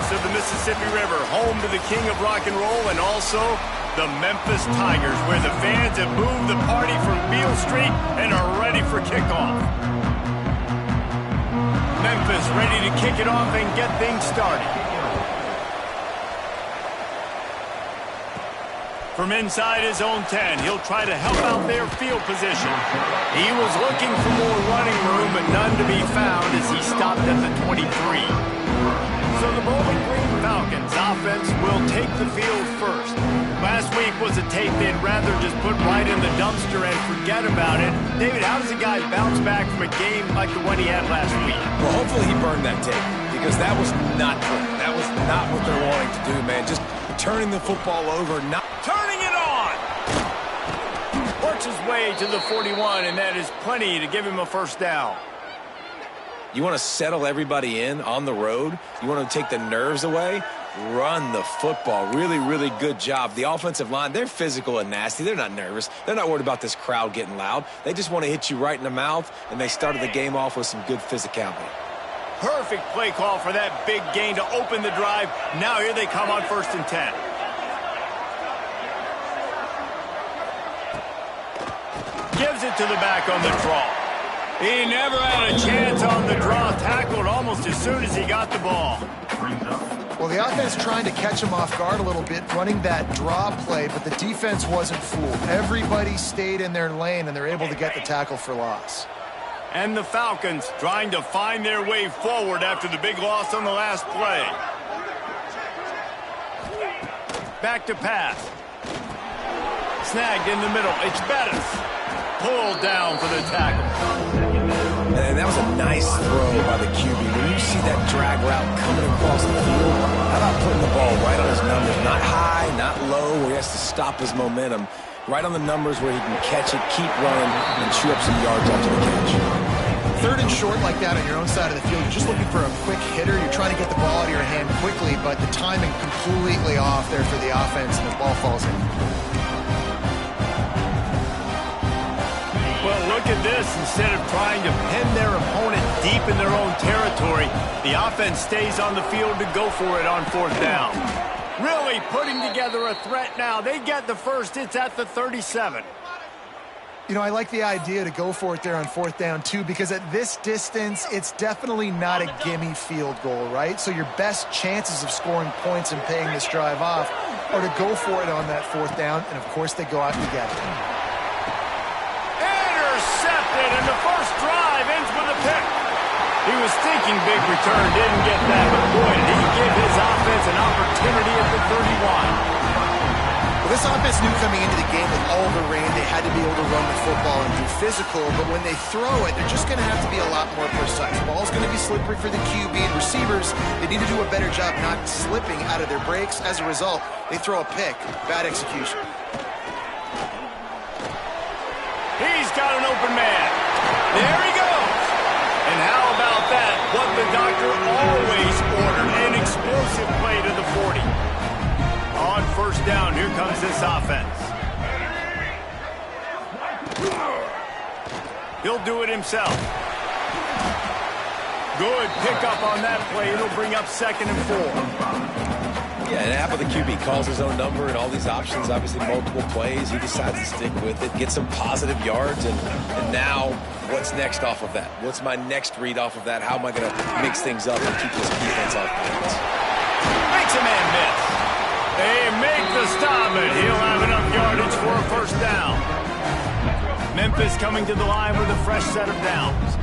banks of the Mississippi River, home to the king of rock and roll and also the Memphis Tigers, where the fans have moved the party from Beale Street and are ready for kickoff. Memphis ready to kick it off and get things started. From inside his own 10, he'll try to help out their field position. He was looking for more running room, but none to be found as he stopped at the 23. So the Bowling Green Falcons offense will take the field first. Last week was a tape they'd rather just put right in the dumpster and forget about it. David, how does a guy bounce back from a game like the one he had last week? Well, hopefully he burned that tape, because that was not good. That was not what they're wanting to do, man. Just turning the football over, not turning it on. Works his way to the 41, and that is plenty to give him a first down. You want to settle everybody in on the road? You want to take the nerves away? Run the football. Really, really good job. The offensive line, they're physical and nasty. They're not nervous. They're not worried about this crowd getting loud. They just want to hit you right in the mouth, and they started the game off with some good physicality. Perfect play call for that big gain to open the drive. Now here they come on 1st and 10. Gives it to the back on the draw. He never had a chance on the draw. Tackled almost as soon as he got the ball. Well, the offense trying to catch him off guard a little bit, running that draw play, but the defense wasn't fooled. Everybody stayed in their lane, and they're able to get the tackle for loss. And the Falcons trying to find their way forward after the big loss on the last play. Back to pass. Snagged in the middle. It's Bettis. Pulled down for the tackle. And that was a nice throw by the QB. When you see that drag route coming across the field, how about putting the ball right on his numbers? Not high, not low, where he has to stop his momentum. Right on the numbers where he can catch it, keep running, and chew up some yards after the catch. 3rd and short like that on your own side of the field, you're just looking for a quick hitter. You're trying to get the ball out of your hand quickly, but the timing completely off there for the offense, and the ball falls in. Well, look at this. Instead of trying to pin their opponent deep in their own territory, the offense stays on the field to go for it on 4th down. Really putting together a threat now. They get the first. It's at the 37. You know, I like the idea to go for it there on 4th down, too, because at this distance, it's definitely not a gimme field goal, right? So your best chances of scoring points and paying this drive off are to go for it on that 4th down, and, of course, they go out together. Intercepted, and the first drive ends with a pick. He was thinking big return, didn't get that, but boy, did he give his offense an opportunity at the 31. Well, this offense knew coming into the game with all the rain, they had to be able to run the football and be physical, but when they throw it, they're just going to have to be a lot more precise. Ball's going to be slippery for the QB, and receivers, they need to do a better job not slipping out of their breaks. As a result, they throw a pick. Bad execution. He's got an open man. There he goes. And how about that? What the doctor always ordered, an explosive play to the 40. On 1st down, here comes this offense. He'll do it himself. Good pickup on that play. It'll bring up 2nd and 4. Yeah, and half of the QB calls his own number and all these options, obviously multiple plays. He decides to stick with it, get some positive yards, and now what's next off of that? What's my next read off of that? How am I going to mix things up and keep this defense off balance? Makes a man miss. They make the stop, and he'll have enough yardage for a 1st down. Memphis coming to the line with a fresh set of downs.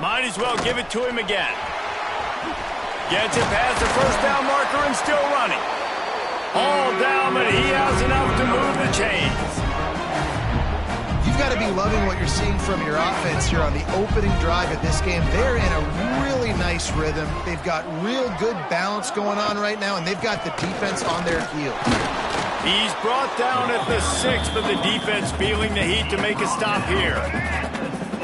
Might as well give it to him again. Gets it past the 1st down marker and still running. All down, but he has enough to move the chains. You've got to be loving what you're seeing from your offense here on the opening drive of this game. They're in a really nice rhythm. They've got real good balance going on right now, and they've got the defense on their heels. He's brought down at the 6, but the defense feeling the heat to make a stop here.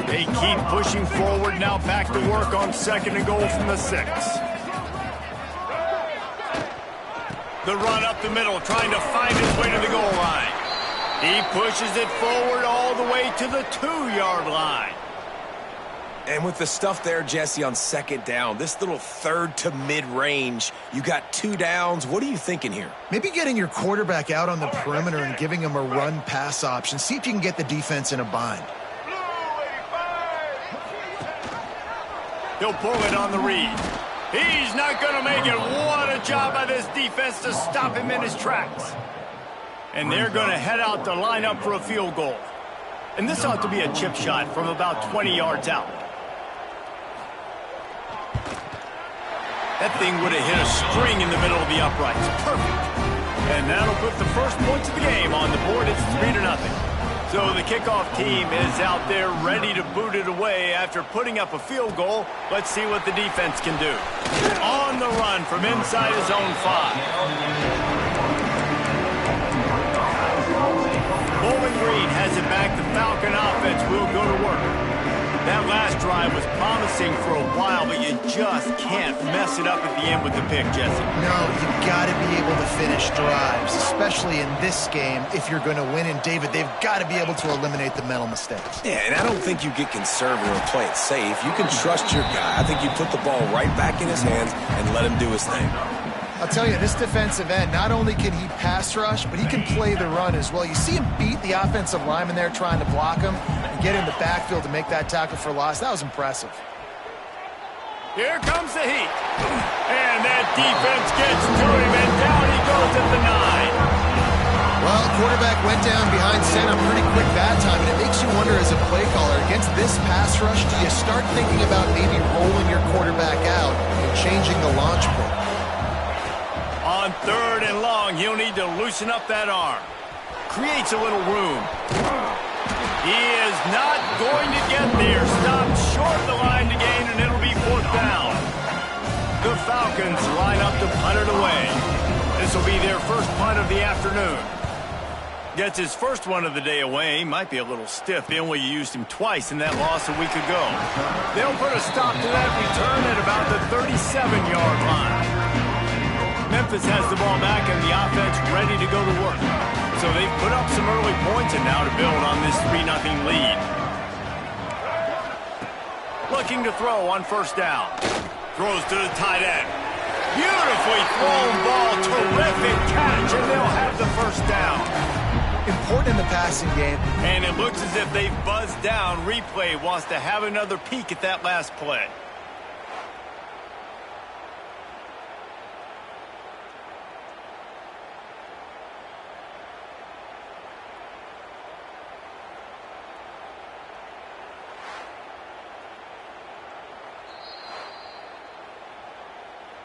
They keep pushing forward, now back to work on 2nd and goal from the 6. The run up the middle, trying to find his way to the goal line. He pushes it forward all the way to the 2-yard line. And with the stuff there, Jesse, on second down, this little third to mid-range, you got 2 downs. What are you thinking here? Maybe getting your quarterback out on the perimeter and giving him a run-pass option. See if you can get the defense in a bind. He'll pull it on the read. He's not going to make it. What a job by this defense to stop him in his tracks. And they're going to head out to line up for a field goal. And this ought to be a chip shot from about 20 yards out. That thing would have hit a string in the middle of the uprights. Perfect. And that'll put the first points of the game on the board. It's 3-0. So the kickoff team is out there ready to boot it away after putting up a field goal. Let's see what the defense can do. On the run from inside his own 5. Bowling Green has it back. The Falcon offense will go to work. That last drive was promising for a while, but you just can't mess it up at the end with the pick, Jesse. No, you've got to be able to finish drives, especially in this game if you're going to win. And, David, they've got to be able to eliminate the mental mistakes. Yeah, and I don't think you get conservative or play it safe. You can trust your guy. I think you put the ball right back in his hands and let him do his thing. I'll tell you, this defensive end, not only can he pass rush, but he can play the run as well. You see him beat the offensive lineman there trying to block him and get in the backfield to make that tackle for loss. That was impressive. Here comes the heat. And that defense gets to him, and down he goes at the 9. Well, quarterback went down behind center pretty quick that time, and it makes you wonder as a play caller, against this pass rush, do you start thinking about maybe rolling your quarterback out and changing the launch point? On 3rd and long, he'll need to loosen up that arm. Creates a little room. He is not going to get there. Stopped short of the line to gain, and it'll be 4th down. The Falcons line up to punt it away. This will be their first punt of the afternoon. Gets his first one of the day away. Might be a little stiff. They only used him twice in that loss a week ago. They'll put a stop to that return at about the 37-yard line. Memphis has the ball back and the offense ready to go to work. So they've put up some early points and now to build on this 3-0 lead. Looking to throw on 1st down. Throws to the tight end. Beautifully thrown ball. Terrific catch, and they'll have the 1st down. Important in the passing game. And it looks as if they've buzzed down. Replay wants to have another peek at that last play.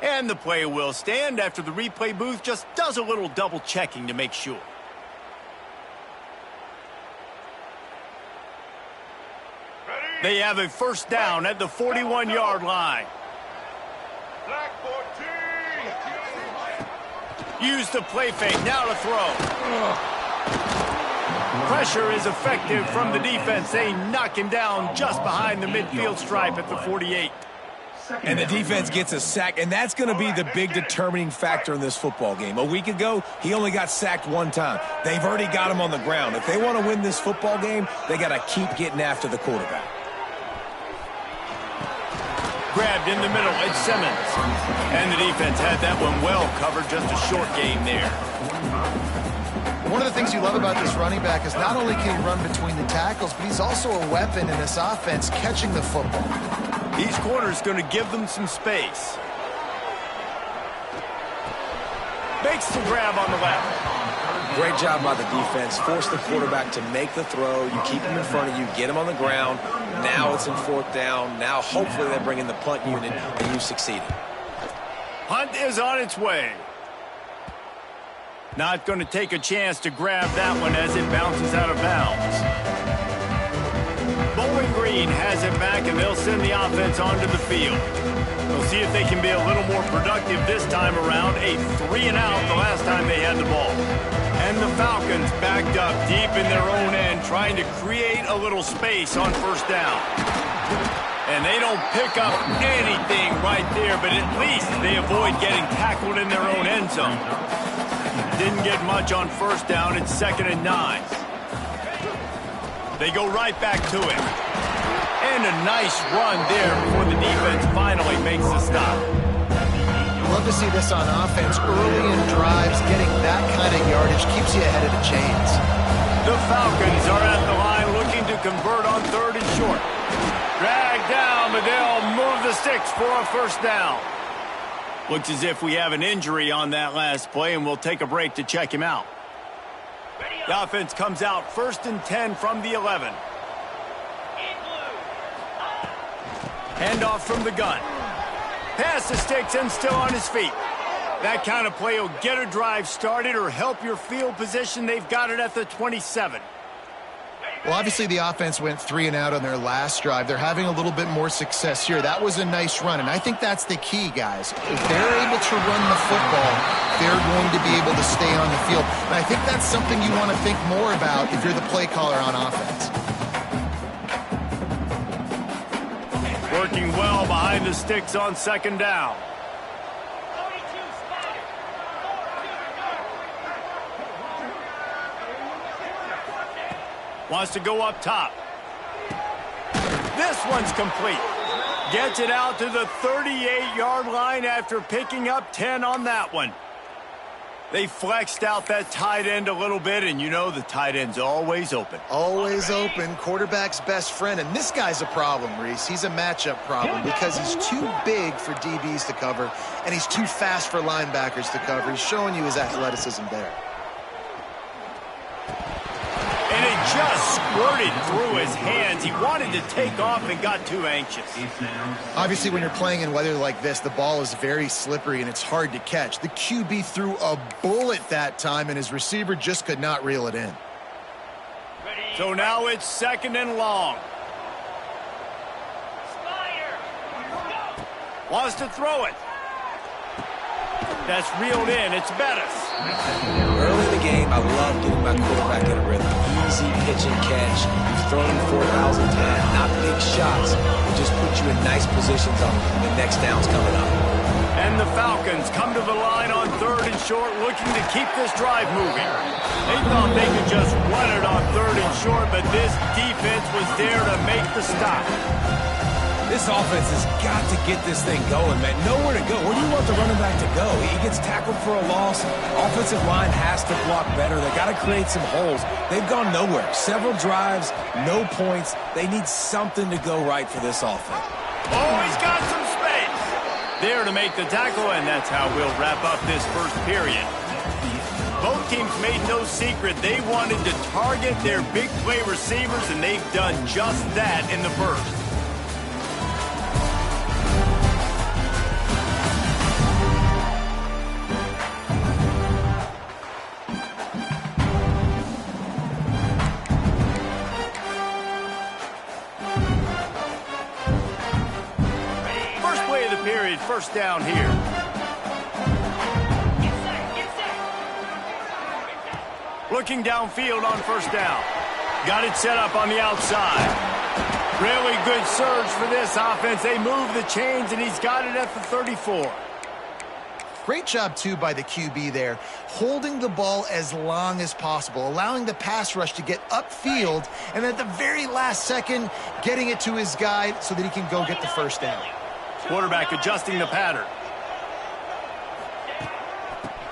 And the play will stand after the replay booth just does a little double checking to make sure. They have a 1st down at the 41-yard line. Use the play fake, now to throw. Pressure is effective from the defense. They knock him down just behind the midfield stripe at the 48. And the defense gets a sack, and that's going to be the big determining factor in this football game. A week ago, he only got sacked 1 time. They've already got him on the ground. If they want to win this football game, they got to keep getting after the quarterback. Grabbed in the middle, it's Simmons. And the defense had that one well covered, just a short game there. One of the things you love about this running back is not only can he run between the tackles, but he's also a weapon in this offense catching the football. These corners going to give them some space. Makes the grab on the left. Great job by the defense. Force the quarterback to make the throw. You keep him in front of you, get him on the ground. Now it's in 4th down. Now hopefully they bring in the punt unit, and you succeeded. Punt is on its way. Not going to take a chance to grab that one as it bounces out of bounds. Bowling Green has it back, and they'll send the offense onto the field. We'll see if they can be a little more productive this time around. A 3-and-out the last time they had the ball. And the Falcons backed up deep in their own end, trying to create a little space on 1st down. And they don't pick up anything right there, but at least they avoid getting tackled in their own end zone. Didn't get much on 1st down. It's 2nd and 9. They go right back to it. And a nice run there before the defense finally makes the stop. Love to see this on offense. Early in drives, getting that kind of yardage keeps you ahead of the chains. The Falcons are at the line looking to convert on 3rd and short. Dragged down, but they'll move the sticks for a first down. Looks as if we have an injury on that last play, and we'll take a break to check him out. The offense comes out 1st and 10 from the 11. Handoff from the gun. Pass the sticks and still on his feet. That kind of play will get a drive started or help your field position. They've got it at the 27. Well, obviously the offense went 3 and out on their last drive. They're having a little bit more success here. That was a nice run, and I think that's the key, guys. If they're able to run the football, they're going to be able to stay on the field. And I think that's something you want to think more about if you're the play caller on offense. Working well behind the sticks on 2nd down. Wants to go up top. This one's complete. Gets it out to the 38-yard line after picking up 10 on that one. They flexed out that tight end a little bit, and you know the tight end's always open. Always open, quarterback's best friend. And this guy's a problem, Reese. He's a matchup problem because he's too big for DBs to cover, and he's too fast for linebackers to cover. He's showing you his athleticism there. And it just squirted through his hands. He wanted to take off and got too anxious. Obviously, when you're playing in weather like this, the ball is very slippery and it's hard to catch. The QB threw a bullet that time, and his receiver just could not reel it in. So now it's 2nd and long. Wants to throw it. That's reeled in. It's Bettis. Early in the game, I love getting my quarterback in a rhythm. Easy pitch and catch. You've thrown him 4,010. Not big shots, but just put you in nice positions on the next downs coming up. And the Falcons come to the line on 3rd and short, looking to keep this drive moving. They thought they could just run it on 3rd and short, but this defense was there to make the stop. This offense has got to get this thing going, man. Nowhere to go. Where do you want the running back to go? He gets tackled for a loss. Offensive line has to block better. They got to create some holes. They've gone nowhere. Several drives, no points. They need something to go right for this offense. Oh, he's got some space. There to make the tackle, and that's how we'll wrap up this first period. Both teams made no secret they wanted to target their big play receivers, and they've done just that in the first. First down here. Looking downfield on 1st down. Got it set up on the outside. Really good surge for this offense. They move the chains, and he's got it at the 34. Great job, too, by the QB there, holding the ball as long as possible, allowing the pass rush to get upfield, and at the very last second, getting it to his guy so that he can go get the first down. Quarterback adjusting the pattern.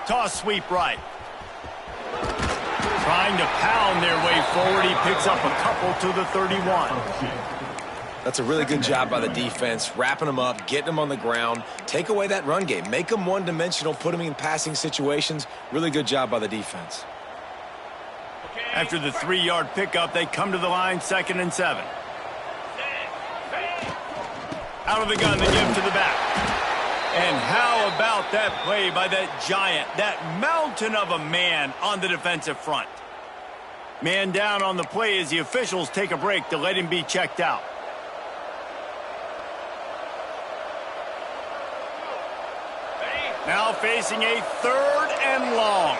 Toss sweep right. Trying to pound their way forward. He picks up a couple to the 31. That's a really good job by the defense, wrapping them up, getting them on the ground. Take away that run game. Make them one-dimensional, put them in passing situations. Really good job by the defense. After the 3-yard pickup, they come to the line, 2nd and 7. Out of the gun, they give him to the back. And how about that play by that giant, that mountain of a man on the defensive front? Man down on the play as the officials take a break to let him be checked out. Now facing a 3rd and long.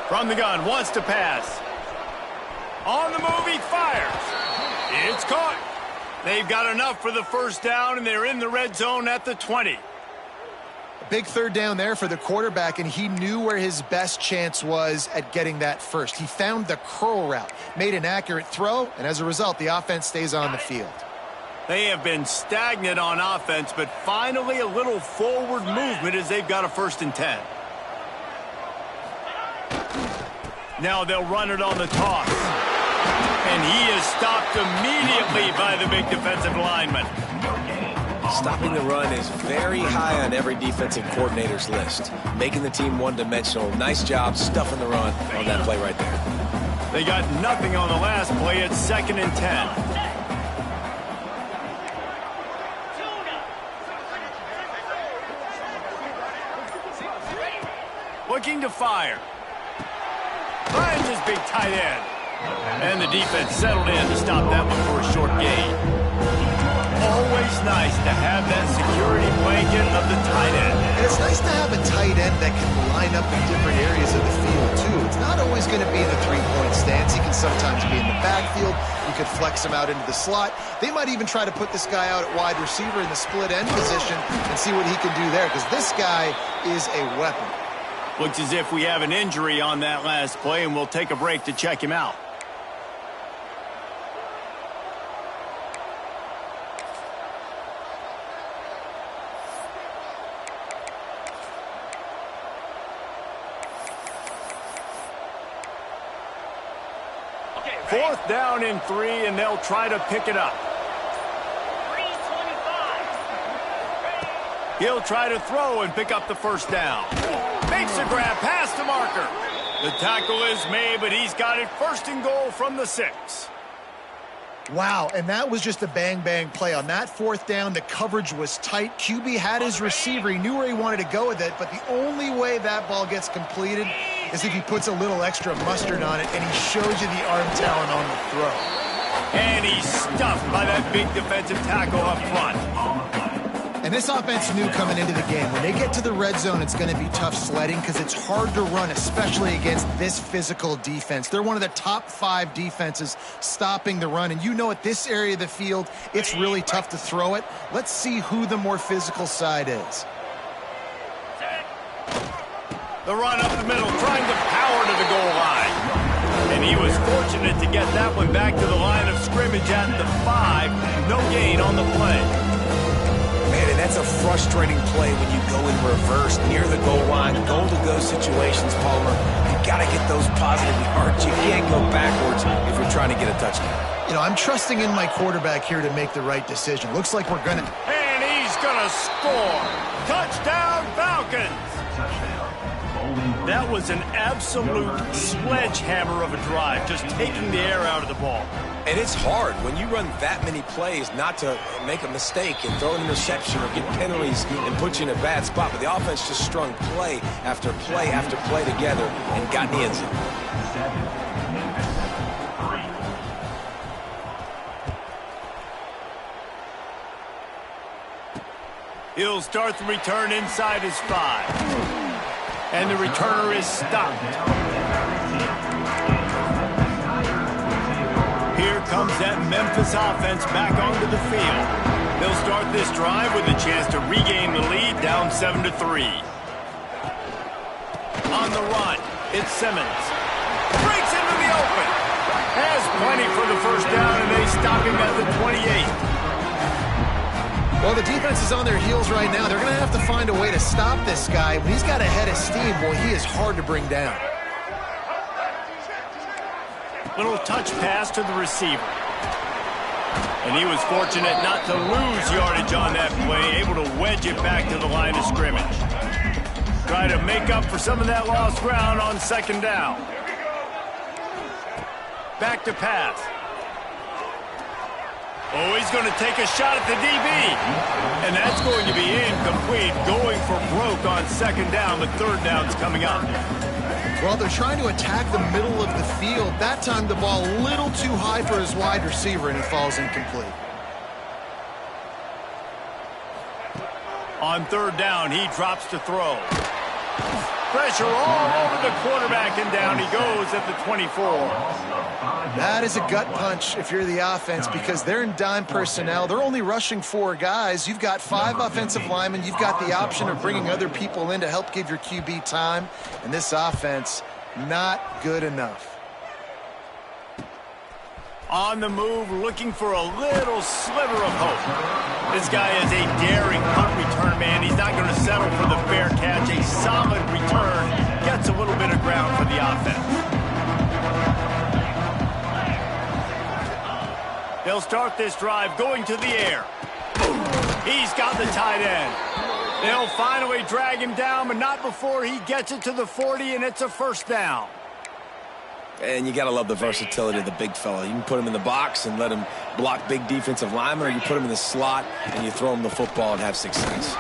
From the gun, wants to pass. On the move, he fires. It's caught. They've got enough for the first down, and they're in the red zone at the 20. Big third down there for the quarterback, and he knew where his best chance was at getting that first. He found the curl route, made an accurate throw, and as a result, the offense stays on the field. They have been stagnant on offense, but finally a little forward movement as they've got a 1st and 10. Now they'll run it on the toss. And he is stopped immediately by the big defensive lineman. Stopping the run is very high on every defensive coordinator's list. Making the team one-dimensional. Nice job stuffing the run on that play right there. They got nothing on the last play. It's 2nd and 10. Looking to fire. Finds his big tight end. And the defense settled in to stop that one for a short gain. Always nice to have that security blanket of the tight end. And it's nice to have a tight end that can line up in different areas of the field, too. It's not always going to be in the three-point stance. He can sometimes be in the backfield. You could flex him out into the slot. They might even try to put this guy out at wide receiver in the split end position and see what he can do there, because this guy is a weapon. Looks as if we have an injury on that last play, and we'll take a break to check him out. Fourth down and 3, and they'll try to pick it up. He'll try to throw and pick up the 1st down. Makes a grab past the marker. The tackle is made, but he's got it 1st and goal from the 6. Wow, and that was just a bang-bang play. On that 4th down, the coverage was tight. QB had his receiver. He knew where he wanted to go with it, but the only way that ball gets completed is if he puts a little extra mustard on it, and he shows you the arm talent on the throw. And he's stuffed by that big defensive tackle up front. And this offense knew coming into the game, when they get to the red zone, it's going to be tough sledding because it's hard to run, especially against this physical defense. They're one of the top 5 defenses stopping the run. And you know at this area of the field, it's really tough to throw it. Let's see who the more physical side is. The run up the middle, trying to power to the goal line. And he was fortunate to get that one back to the line of scrimmage at the 5. No gain on the play. Man, and that's a frustrating play when you go in reverse near the goal line. Goal-to-go situations, Palmer. You got to get those positive yards. You can't go backwards if you're trying to get a touchdown. You know, I'm trusting in my quarterback here to make the right decision. Looks like we're going to... And he's going to score. Touchdown, Falcons. That was an absolute sledgehammer of a drive, just taking the air out of the ball. And it's hard when you run that many plays not to make a mistake and throw an interception or get penalties and put you in a bad spot. But the offense just strung play after play after play together and got in the end zone. He'll start the return inside his 5. And the returner is stopped. Here comes that Memphis offense back onto the field. They'll start this drive with a chance to regain the lead, down 7-3. On the run, it's Simmons. Breaks into the open. Has plenty for the 1st down, and they stop him at the 28. Well, the defense is on their heels right now. They're going to have to find a way to stop this guy. When he's got a head of steam, boy, he is hard to bring down. Little touch pass to the receiver. And he was fortunate not to lose yardage on that play, able to wedge it back to the line of scrimmage. Try to make up for some of that lost ground on 2nd down. Back to pass. Oh, he's going to take a shot at the DB. And that's going to be incomplete, going for broke on 2nd down, but 3rd down's coming up. Well, they're trying to attack the middle of the field. That time the ball a little too high for his wide receiver, and it falls incomplete. On 3rd down, he drops to throw. Pressure all over the quarterback, and down he goes at the 24. That is a gut punch if you're the offense, because they're in dime personnel. They're only rushing 4 guys. You've got 5 offensive linemen. You've got the option of bringing other people in to help give your QB time. And this offense, not good enough. On the move, looking for a little sliver of hope. This guy is a daring punt return man. He's not going to settle for the fair catch. A solid return gets a little bit of ground for the offense. They'll start this drive going to the air. He's got the tight end. They'll finally drag him down, but not before he gets it to the 40, and it's a first down. And you got to love the versatility of the big fella. You can put him in the box and let him block big defensive linemen, or you put him in the slot and you throw him the football and have success.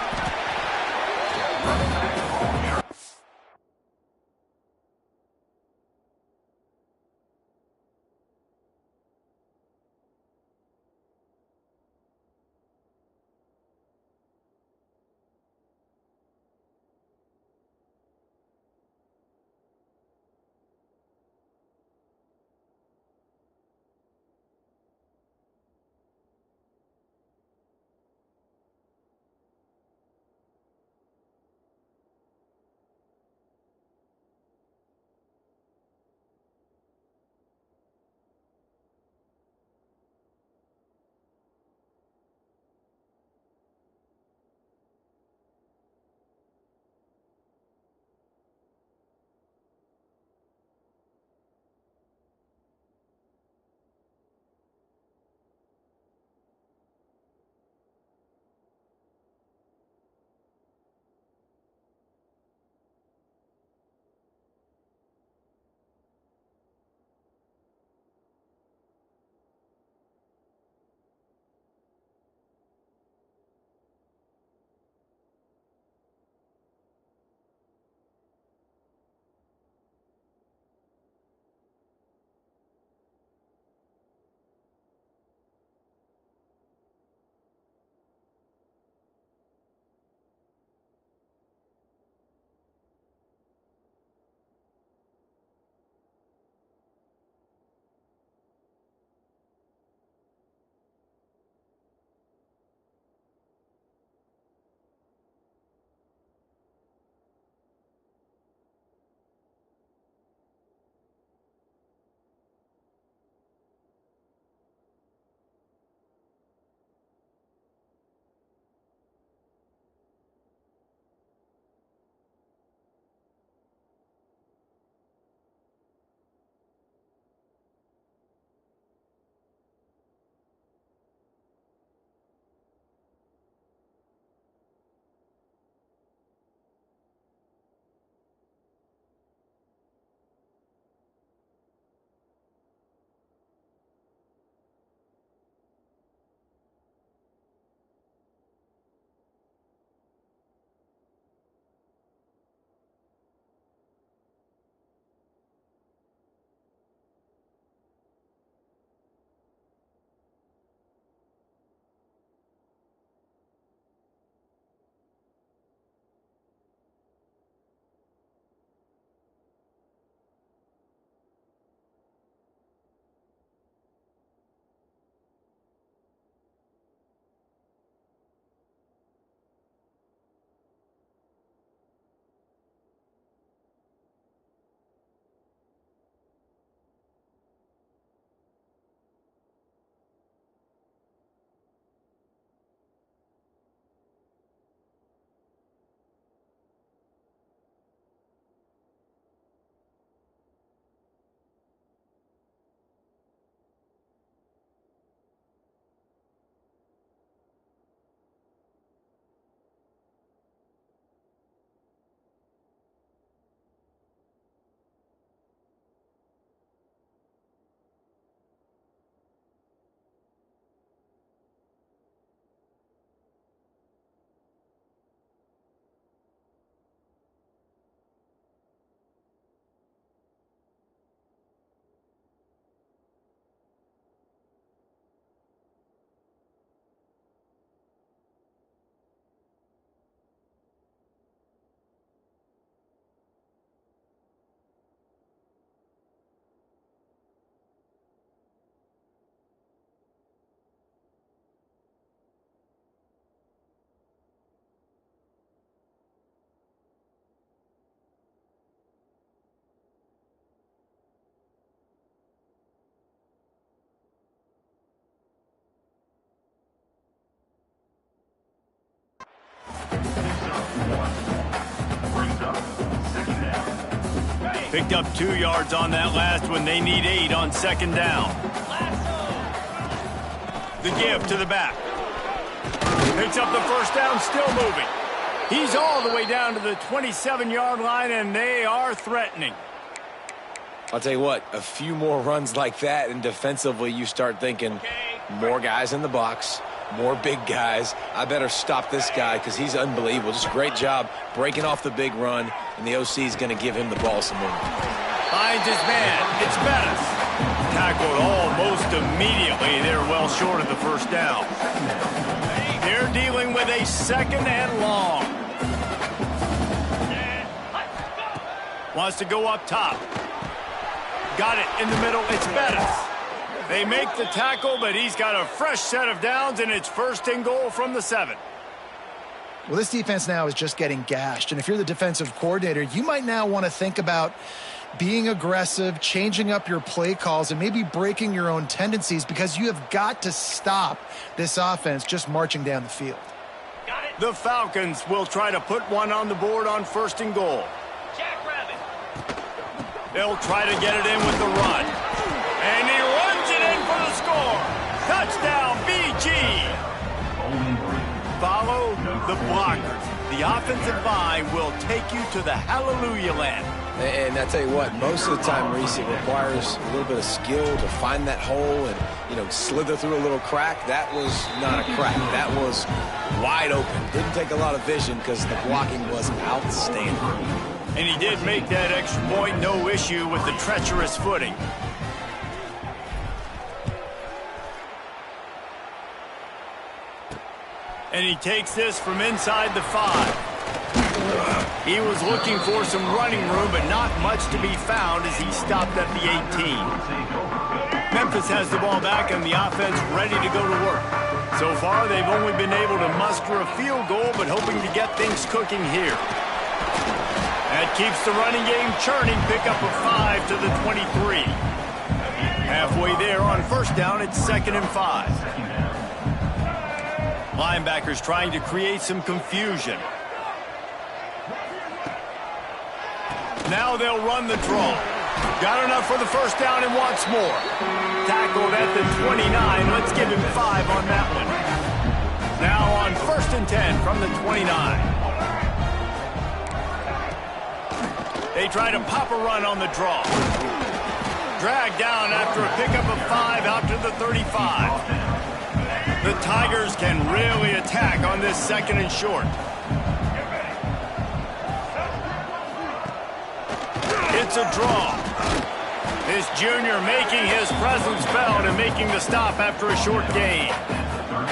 Picked up 2 yards on that last one. They need 8 on second down. The give to the back. Picks up the first down, still moving. He's all the way down to the 27-yard line, and they are threatening. I'll tell you what, a few more runs like that, and defensively you start thinking more guys in the box, more big guys. I better stop this guy because he's unbelievable. Just a great job breaking off the big run, and the OC is going to give him the ball some more. Finds his man. It's Bettis. Tackled almost immediately. They're well short of the first down. They're dealing with a second and long. Wants to go up top. Got it in the middle. It's Bettis. They make the tackle, but he's got a fresh set of downs, and it's first and goal from the 7. Well, this defense now is just getting gashed. And if you're the defensive coordinator, you might now want to think about being aggressive, changing up your play calls, and maybe breaking your own tendencies because you have got to stop this offense just marching down the field. The Falcons will try to put one on the board on first and goal. They'll try to get it in with the run. And he runs it in for the score. Touchdown, BG. Follow the blockers. The offensive line will take you to the hallelujah land. And I tell you what, most of the time, Reese, it requires a little bit of skill to find that hole and, slither through a little crack. That was not a crack. That was wide open. Didn't take a lot of vision because the blocking was outstanding. And he did make that extra point, no issue with the treacherous footing. And he takes this from inside the 5. He was looking for some running room, but not much to be found as he stopped at the 18. Memphis has the ball back and the offense ready to go to work. So far, they've only been able to muster a field goal, but hoping to get things cooking here. That keeps the running game churning. Pick up a 5 to the 23. Halfway there on first down, it's 2nd and 5. Linebackers trying to create some confusion. Now they'll run the draw. Got enough for the first down and wants more. Tackled at the 29. Let's give him 5 on that one. Now on 1st and 10 from the 29. They try to pop a run on the draw. Dragged down after a pickup of 5 out to the 35. The Tigers can really attack on this 2nd and short. It's a draw. This junior making his presence felt and making the stop after a short gain.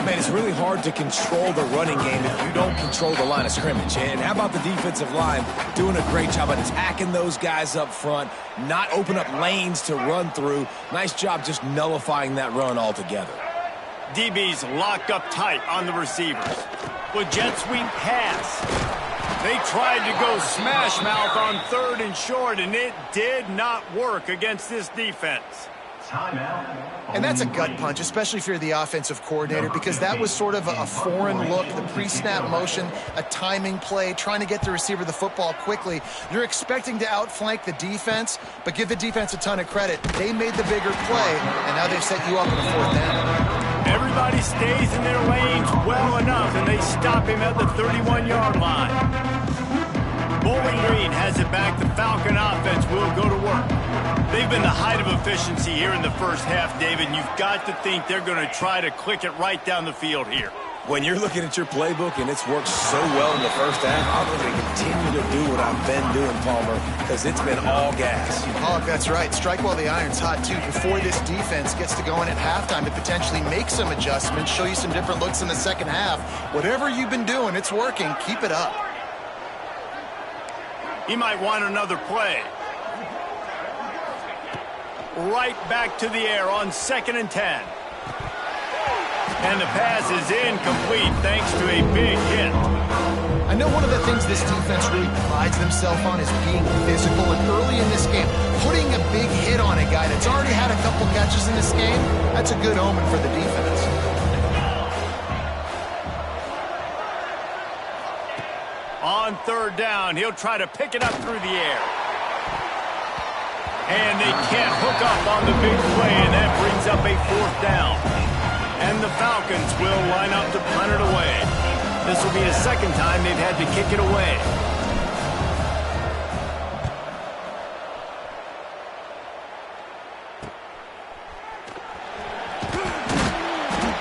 Man, it's really hard to control the running game if you don't control the line of scrimmage. And how about the defensive line doing a great job at attacking those guys up front, not open up lanes to run through. Nice job just nullifying that run altogether. DB's locked up tight on the receivers. With jet sweep pass. They tried to go smash mouth on 3rd and short, and it did not work against this defense. And that's a gut punch, especially if you're the offensive coordinator, because that was sort of a foreign look, the pre-snap motion, a timing play, trying to get the receiver the football quickly. You're expecting to outflank the defense, but give the defense a ton of credit. They made the bigger play, and now they've set you up on a 4th down. Everybody stays in their lanes well enough, and they stop him at the 31-yard line. Bowling Green has it back. The Falcon offense will go to work. They've been the height of efficiency here in the first half, David, and you've got to think they're going to try to click it right down the field here. When you're looking at your playbook and it's worked so well in the first half, I'm going to continue to do what I've been doing, Palmer, because it's been all gas. Oh, that's right. Strike while the iron's hot, too. Before this defense gets to going at halftime to potentially make some adjustments, show you some different looks in the second half. Whatever you've been doing, it's working. Keep it up. He might want another play. Right back to the air on 2nd and 10. And the pass is incomplete thanks to a big hit. I know one of the things this defense really prides themselves on is being physical, and early in this game, putting a big hit on a guy that's already had a couple catches in this game, that's a good omen for the defense. On 3rd down, he'll try to pick it up through the air. And they can't hook up on the big play, and that brings up a 4th down. And the Falcons will line up to punt it away. This will be the 2nd time they've had to kick it away.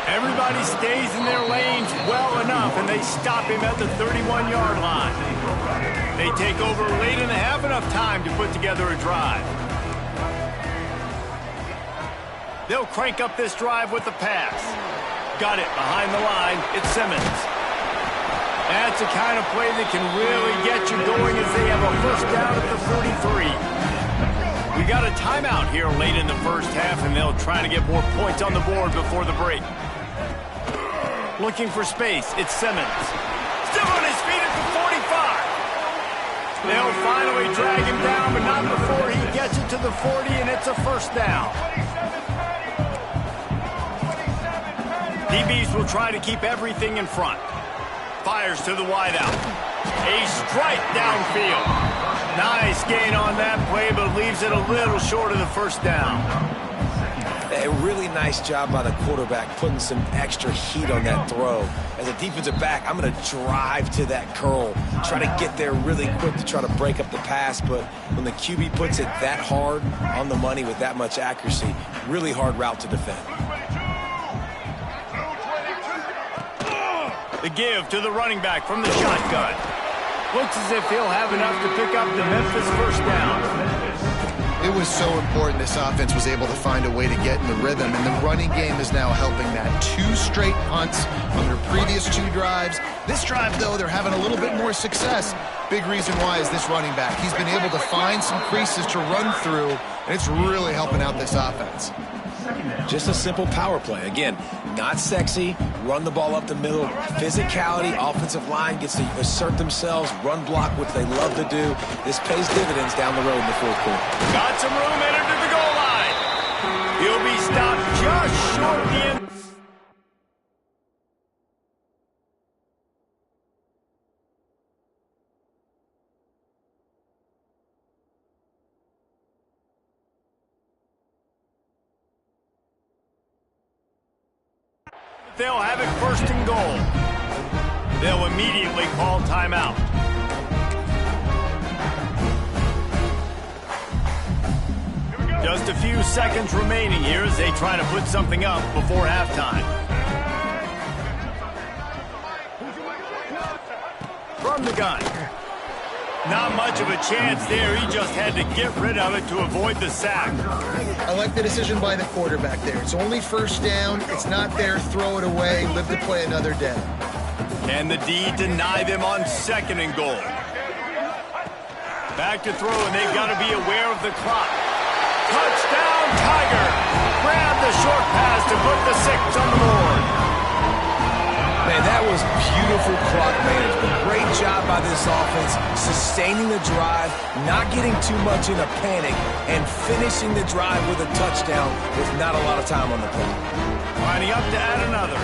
Everybody stays in their lanes well enough, and they stop him at the 31-yard line. They take over late and have enough time to put together a drive. They'll crank up this drive with the pass. Got it behind the line. It's Simmons. That's the kind of play that can really get you going as they have a 1st down at the 43. We got a timeout here late in the 1st half, and they'll try to get more points on the board before the break. Looking for space. It's Simmons. Still on his feet at the 45. They'll finally drag him down, but not before he gets it to the 40, and it's a 1st down. DBs will try to keep everything in front. Fires to the wideout. A strike downfield. Nice gain on that play, but leaves it a little short of the 1st down. A really nice job by the quarterback putting some extra heat on that throw. As a defensive back, I'm going to drive to that curl, try to get there really quick to try to break up the pass, but when the QB puts it that hard on the money with that much accuracy, really hard route to defend. The give to the running back from the shotgun. Looks as if he'll have enough to pick up the Memphis 1st down. It was so important this offense was able to find a way to get in the rhythm, and the running game is now helping that. 2 straight punts on their previous 2 drives. This drive, though, they're having a little bit more success. Big reason why is this running back. He's been able to find some creases to run through, and it's really helping out this offense. Just a simple power play. Again, not sexy, run the ball up the middle, physicality, offensive line gets to assert themselves, run block, which they love to do. This pays dividends down the road in the 4th quarter. Got some room headed to the goal line. He'll be stopped just short of the end. They'll have it 1st and goal. They'll immediately call timeout. Just a few seconds remaining here as they try to put something up before halftime. From the gun. Not much of a chance there. He just had to get rid of it to avoid the sack. I like the decision by the quarterback there. It's only 1st down. It's not there. Throw it away. Live to play another day. Can the D deny them on 2nd and goal? Back to throw, and they've got to be aware of the clock. Touchdown, Tiger! Grab the short pass to put the 6 on the board. Man, that was beautiful clock management. Great job by this offense, sustaining the drive, not getting too much in a panic, and finishing the drive with a touchdown with not a lot of time on the clock. Lining up to add another.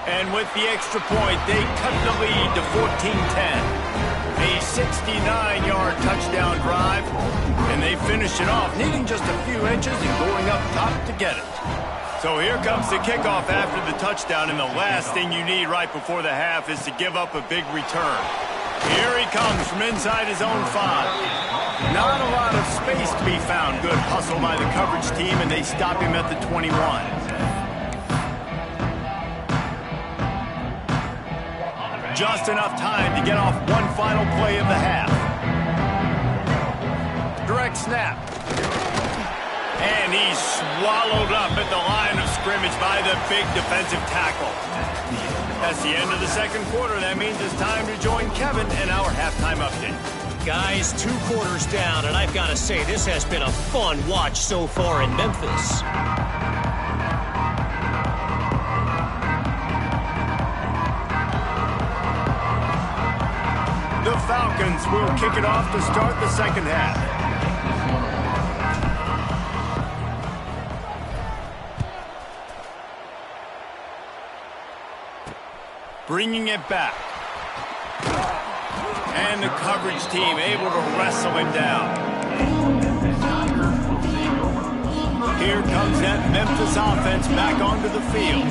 And with the extra point, they cut the lead to 14-10. A 69-yard touchdown drive, and they finish it off, needing just a few inches and going up top to get it. So here comes the kickoff after the touchdown, and the last thing you need right before the half is to give up a big return. Here he comes from inside his own 5. Not a lot of space to be found. Good hustle by the coverage team, and they stop him at the 21. Just enough time to get off one final play of the half. Direct snap. And he's swallowed up at the line of scrimmage by the big defensive tackle. That's the end of the 2nd quarter. That means it's time to join Kevin in our halftime update. Guys, 2 quarters down, and I've got to say, this has been a fun watch so far in Memphis. The Falcons will kick it off to start the 2nd half. Bringing it back. And the coverage team able to wrestle him down. Here comes that Memphis offense back onto the field.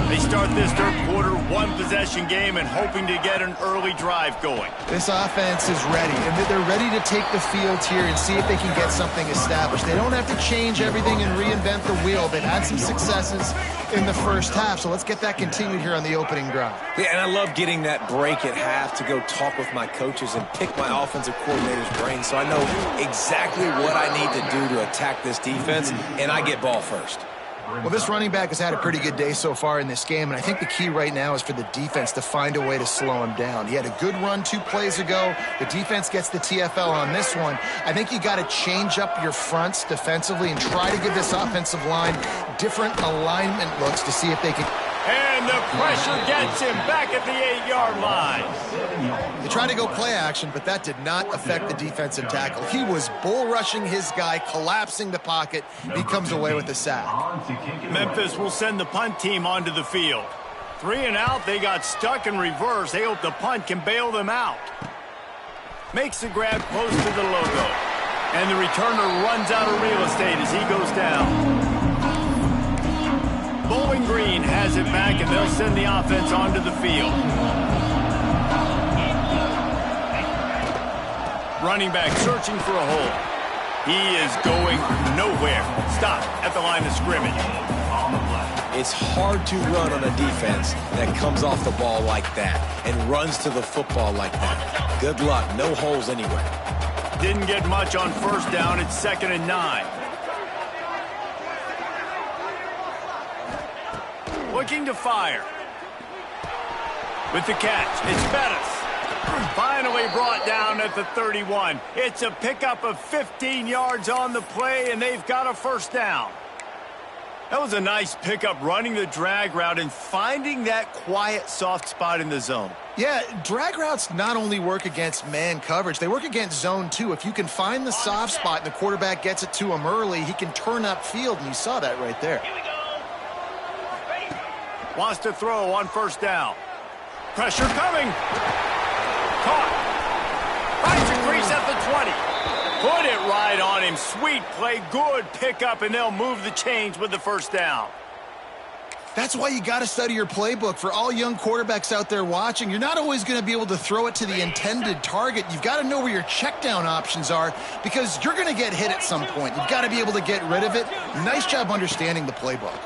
They start this third quarter one-possession game and hoping to get an early drive going. This offense is ready, and they're ready to take the field here and see if they can get something established. They don't have to change everything and reinvent the wheel. They've had some successes in the first half, so let's get that continued here on the opening drive. Yeah, and I love getting that break at half to go talk with my coaches and pick my offensive coordinator's brain so I know exactly what I need to do to attack this defense, and I get ball first. Well, this running back has had a pretty good day so far in this game, and I think the key right now is for the defense to find a way to slow him down. He had a good run 2 plays ago. The defense gets the TFL on this one. I think you got to change up your fronts defensively and try to give this offensive line different alignment looks to see if they can... And the pressure gets him back at the 8-yard line. They tried to go play action, but that did not affect the defensive tackle. He was bull rushing his guy, collapsing the pocket. He comes away with a sack. Memphis will send the punt team onto the field. 3 and out, they got stuck in reverse. They hope the punt can bail them out. Makes the grab close to the logo. And the returner runs out of real estate as he goes down. Bowling Green has it back, and they'll send the offense onto the field. Running back searching for a hole. He is going nowhere. Stop at the line of scrimmage. It's hard to run on a defense that comes off the ball like that and runs to the football like that. Good luck. No holes anywhere. Didn't get much on first down. It's 2nd and 9. Looking to fire. With the catch, it's Bettis. Finally brought down at the 31. It's a pickup of 15 yards on the play, and they've got a first down. That was a nice pickup, running the drag route and finding that quiet, soft spot in the zone. Yeah, drag routes not only work against man coverage, they work against zone too. If you can find the soft spot and the quarterback gets it to him early, he can turn upfield, and you saw that right there. Wants to throw on first down. Pressure coming. Caught. Finds a crease at the 20. Put it right on him. Sweet play. Good pickup, and they'll move the chains with the first down. That's why you got to study your playbook. For all young quarterbacks out there watching, you're not always going to be able to throw it to the intended target. You've got to know where your check down options are because you're going to get hit at some point. You've got to be able to get rid of it. Nice job understanding the playbook.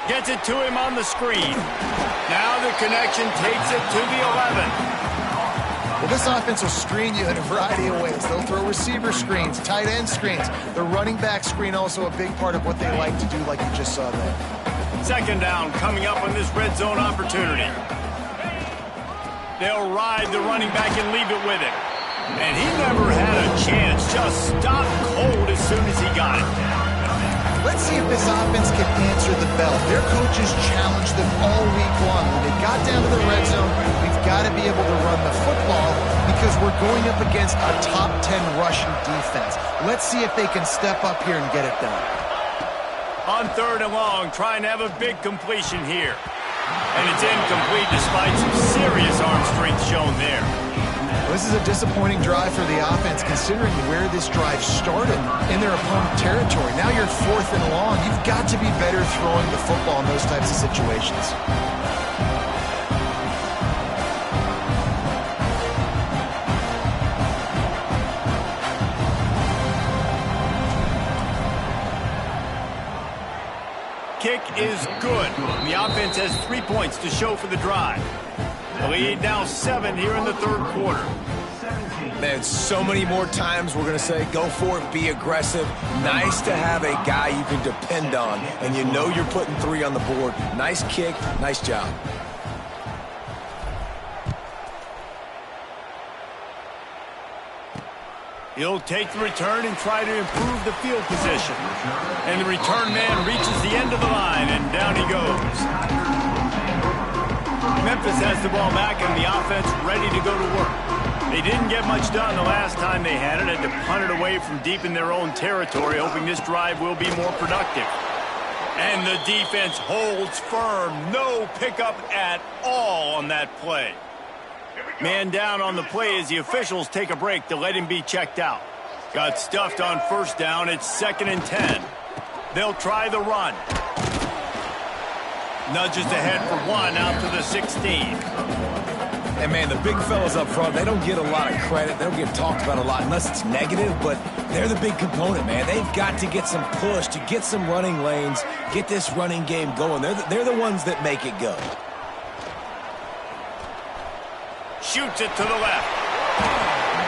Gets it to him on the screen. Now the connection takes it to the 11. Well, this offense will screen you in a variety of ways. They'll throw receiver screens, tight end screens. The running back screen also a big part of what they like to do, like you just saw there. 2nd down coming up on this red zone opportunity. They'll ride the running back and leave it with him. And he never had a chance. Just stopped cold as soon as he got it. Let's see if this offense can answer the bell. Their coaches challenged them all week long. When they got down to the red zone, we've got to be able to run the football because we're going up against a top 10 rushing defense. Let's see if they can step up here and get it done. On 3rd and long, trying to have a big completion here. And it's incomplete despite some serious arm strength shown there. This is a disappointing drive for the offense considering where this drive started in their opponent territory. Now you're 4th and long. You've got to be better throwing the football in those types of situations. Kick is good. The offense has 3 points to show for the drive. The lead now 7 here in the 3rd quarter. Man, so many more times we're going to say, go for it, be aggressive. Nice to have a guy you can depend on, and you know you're putting 3 on the board. Nice kick, nice job. He'll take the return and try to improve the field position. And the return man reaches the end of the line, and down he goes. Memphis has the ball back, and the offense ready to go to work. They didn't get much done the last time they had it. Had to punt it away from deep in their own territory, hoping this drive will be more productive. And the defense holds firm. No pickup at all on that play. Man down on the play as the officials take a break to let him be checked out. Got stuffed on first down. It's 2nd and 10. They'll try the run. Nudges ahead for 1 out to the 16. And, man, the big fellas up front, they don't get a lot of credit. They don't get talked about a lot unless it's negative, but they're the big component, man. They've got to get some push, to get some running lanes, get this running game going. They're the ones that make it go. Shoots it to the left.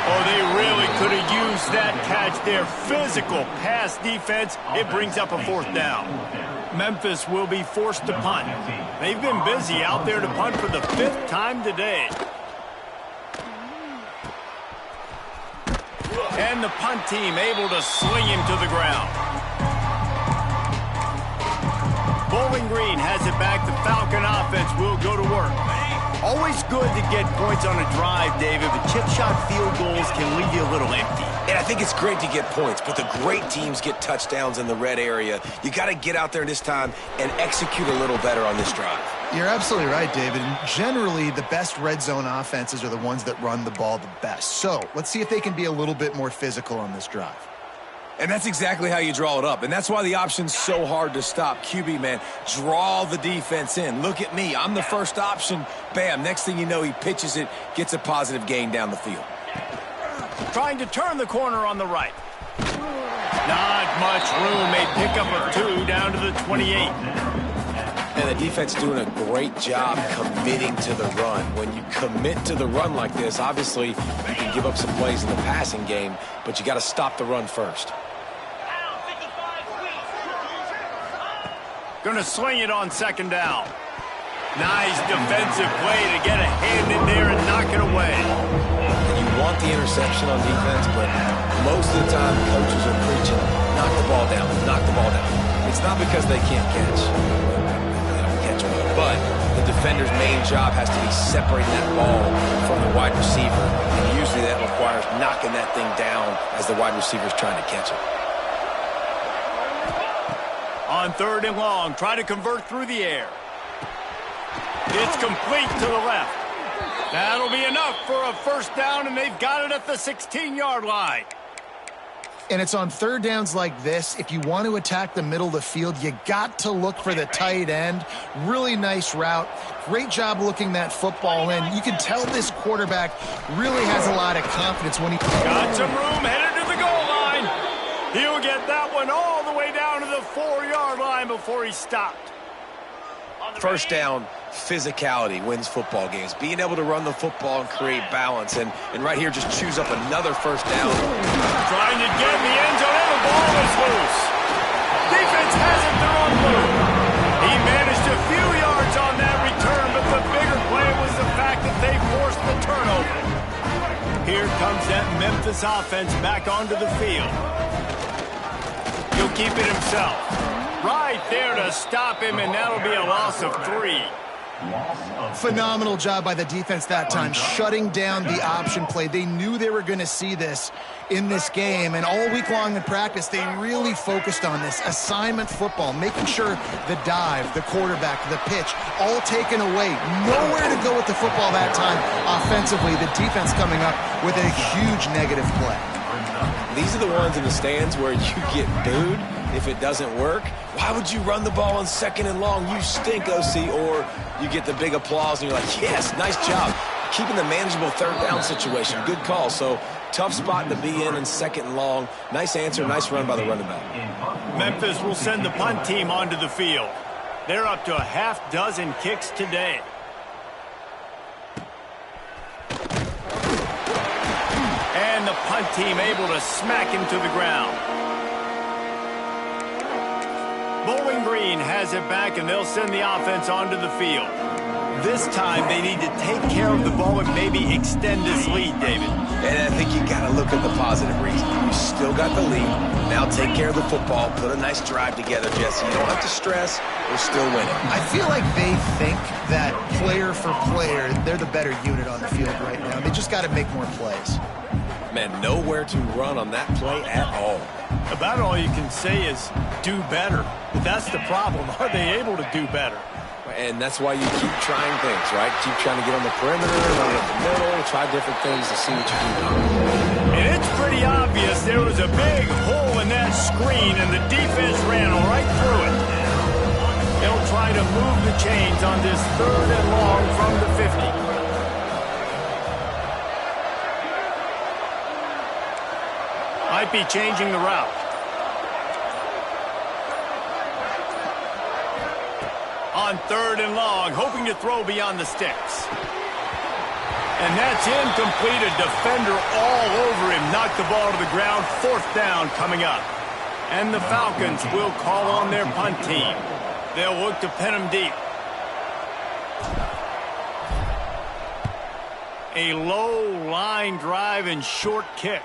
Oh, they really could have used that catch there. Physical pass defense. It brings up a 4th down. Memphis will be forced to punt. They've been busy out there to punt for the 5th time today. And the punt team able to sling him to the ground. Bowling Green has it back. The Falcon offense will go to work. Always good to get points on a drive, David, but chip shot field goals can leave you a little empty. And I think it's great to get points, but the great teams get touchdowns in the red area. You got to get out there this time and execute a little better on this drive. You're absolutely right, David. And generally, the best red zone offenses are the ones that run the ball the best. So let's see if they can be a little bit more physical on this drive. And that's exactly how you draw it up. And that's why the option's so hard to stop. QB, man, draw the defense in. Look at me. I'm the first option. Bam. Next thing you know, he pitches it, gets a positive gain down the field. Trying to turn the corner on the right. Not much room. A pickup of 2 down to the 28. And the defense doing a great job committing to the run. When you commit to the run like this, obviously you can give up some plays in the passing game, but you got to stop the run first. Going to sling it on 2nd down. Nice defensive play to get a hand in there and knock it away. And you want the interception on defense, but most of the time coaches are preaching, knock the ball down, knock the ball down. It's not because they can't catch. But the defender's main job has to be separating that ball from the wide receiver. And usually that requires knocking that thing down as the wide receiver's trying to catch it. On 3rd and long, try to convert through the air. It's complete to the left. That'll be enough for a 1st down, and they've got it at the 16-yard line. And it's on 3rd downs like this. If you want to attack the middle of the field, you got to look for the tight end. Really nice route. Great job looking that football in. You can tell this quarterback really has a lot of confidence when he... Got some room, headed to the goal line. He'll get that one all the way down to the 4-yard line before he stopped. 1st down, physicality wins football games. Being able to run the football and create balance. And right here, just choose up another 1st down. Trying to get in the end zone, and the ball is loose. Defense has it, they're on blue. He managed a few yards on that return, but the bigger play was the fact that they forced the turnover. Here comes that Memphis offense back onto the field. He'll keep it himself. Right there to stop him, and that'll be a loss of 3. Phenomenal job by the defense that time, shutting down the option play. They knew they were going to see this in this game, and all week long in practice, they really focused on this assignment football, making sure the dive, the quarterback, the pitch, all taken away. Nowhere to go with the football that time offensively. The defense coming up with a huge negative play. These are the ones in the stands where you get booed if it doesn't work. Why would you run the ball on 2nd and long? You stink, OC. Or you get the big applause and you're like, yes, nice job. Keeping the manageable 3rd down situation. Good call. So tough spot to be in 2nd and long. Nice answer, nice run by the running back. Memphis will send the punt team onto the field. They're up to a half dozen kicks today. And the punt team able to smack him to the ground. Bowling Green has it back, and they'll send the offense onto the field. This time, they need to take care of the ball and maybe extend this lead, David. And I think you got to look at the positive reason. You still got the lead. Now take care of the football. Put a nice drive together, Jesse. You don't have to stress. We're still winning. I feel like they think that player for player, they're the better unit on the field right now. They just got to make more plays. Man, nowhere to run on that play at all. About all you can say is do better. But that's the problem. Are they able to do better? and that's why you keep trying things, right? Keep trying to get on the perimeter, run up the middle, try different things to see what you can do. And it's pretty obvious there was a big hole in that screen, and the defense ran right through it. They'll try to move the chains on this 3rd and long from the 50. Might be changing the route. On 3rd and long, hoping to throw beyond the sticks. And that's incomplete. A defender all over him. Knocked the ball to the ground. 4th down coming up. And the Falcons will call on their punt team. They'll look to pin him deep. A low line drive and short kick.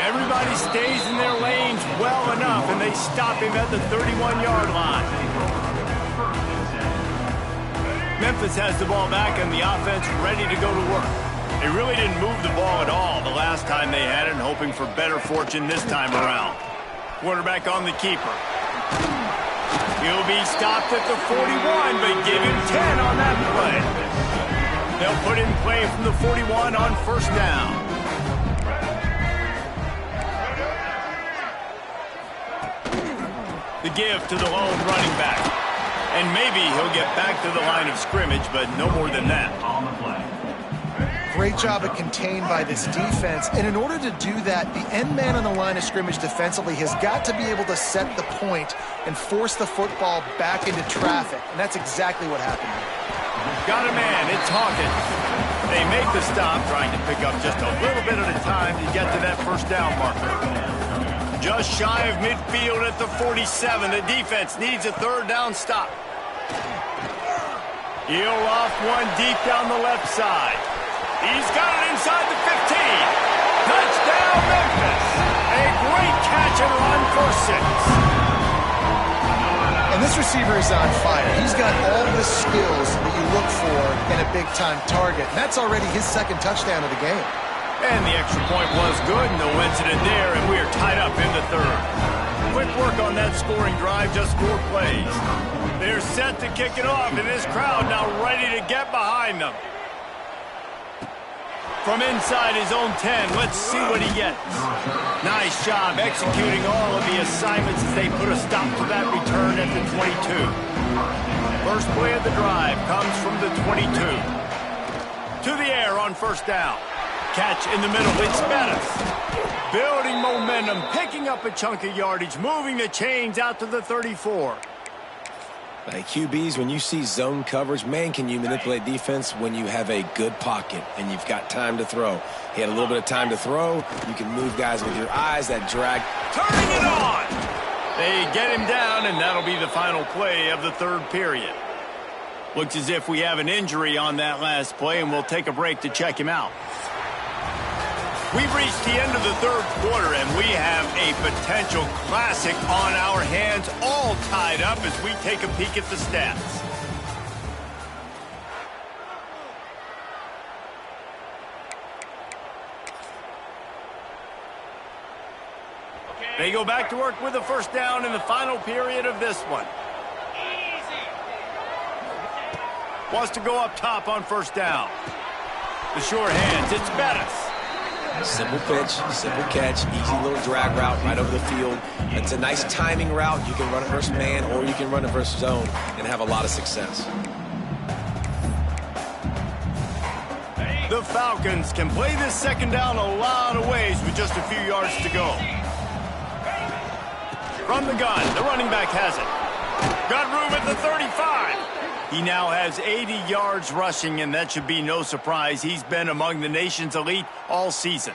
Everybody stays in their lanes well enough, and they stop him at the 31-yard line. Memphis has the ball back, and the offense ready to go to work. They really didn't move the ball at all the last time they had it, hoping for better fortune this time around. Quarterback on the keeper. He'll be stopped at the 41, but give him 10 on that play. They'll put in play from the 41 on 1st down. The give to the lone running back. And maybe he'll get back to the line of scrimmage, but no more than that. Great job of contained by this defense. And in order to do that, the end man on the line of scrimmage defensively has got to be able to set the point and force the football back into traffic. And that's exactly what happened here. Got a man, it's Hawkins. They make the stop, trying to pick up just a little bit at a time to get to that 1st down marker. Just shy of midfield at the 47. The defense needs a 3rd down stop. He'll off one deep down the left side. He's got it inside the 15. Touchdown, Memphis. A great catch and run for 6. And this receiver is on fire. He's got all the skills that you look for in a big-time target. And that's already his 2nd touchdown of the game. And the extra point was good. No incident there, and we are tied up in the 3rd. Quick work on that scoring drive, just 4 plays. They're set to kick it off, and this crowd now ready to get behind them. From inside his own 10, let's see what he gets. Nice job executing all of the assignments as they put a stop to that return at the 22. First play of the drive comes from the 22. To the air on 1st down. Catch in the middle, it's Bettis. Building momentum, picking up a chunk of yardage, moving the chains out to the 34. Like QBs, when you see zone coverage, man, can you manipulate defense when you have a good pocket and you've got time to throw. He had a little bit of time to throw. You can move guys with your eyes, that drag. Turning it on! They get him down, and that'll be the final play of the 3rd period. Looks as if we have an injury on that last play, and we'll take a break to check him out. We've reached the end of the 3rd quarter, and we have a potential classic on our hands, all tied up as we take a peek at the stats. They go back to work with a 1st down in the final period of this one. Wants to go up top on 1st down. The short hands, it's Bettis. Simple pitch, simple catch, easy little drag route right over the field. It's a nice timing route. You can run it versus man or you can run it versus zone and have a lot of success. The Falcons can play this 2nd down a lot of ways with just a few yards to go. From the gun, the running back has it. Got room at the 35. He now has 80 yards rushing, and that should be no surprise. He's been among the nation's elite all season.